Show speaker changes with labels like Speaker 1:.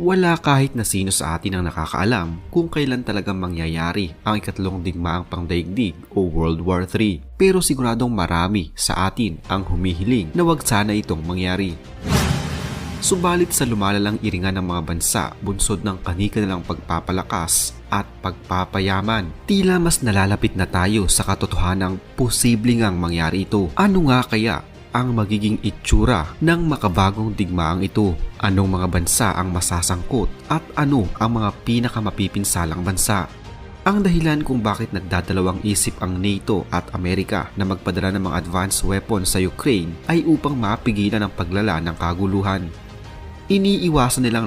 Speaker 1: Wala kahit na sino sa atin ang nakakaalam kung kailan talagang mangyayari ang ikatlong digmaang pangdaigdig o World War III. Pero siguradong marami sa atin ang humihiling na wag sana itong mangyari. Subalit sa lumalalang iringan ng mga bansa, bunsod ng kani-kanilang pagpapalakas at pagpapayaman, tila mas nalalapit na tayo sa katotohanang posibleng ang mangyari ito. Ano nga kaya ang magiging itsura ng makabagong digmaang ito? Anong mga bansa ang masasangkot at ano ang mga pinakamapipinsalang bansa? Ang dahilan kung bakit nagdadalawang isip ang NATO at Amerika na magpadala ng mga advanced weapons sa Ukraine ay upang mapigilan ang paglala ng kaguluhan. Iniiwasan nilang